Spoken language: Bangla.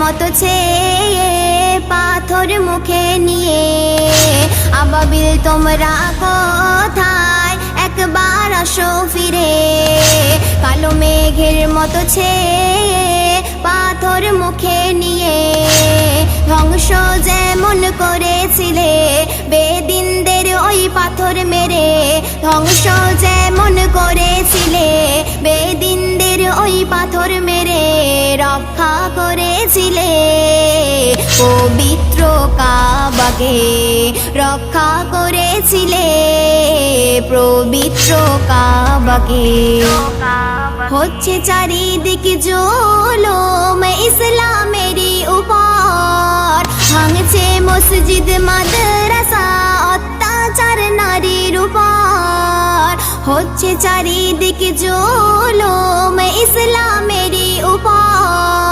মতো চেয়ে পাথর মুখে নিয়ে। আবাবিল তোমরা কোথায়, একবার আসো ফিরে। কালো মেঘের মতো ছেয়ে পাথর মুখে নিয়ে। ধ্বংস যেমন করেছিলে বেদিনদের ওই পাথর মেরে। ধ্বংস যেমন করেছিলে বেদিনদের ওই পাথর মেরে। রক্ষা করেছিলে পবিত্র কাবাকে, রক্ষা করেছিলে পবিত্র কাবাকে। হচ্ছে চারিদিকে জুলুম ইসলামেরই উপর। ভাঙছে মসজিদ মাদ্রাসা অত্যাচার নারীর উপর। হচ্ছে চারিদিকে জুলুম ইসলামেরই উপর।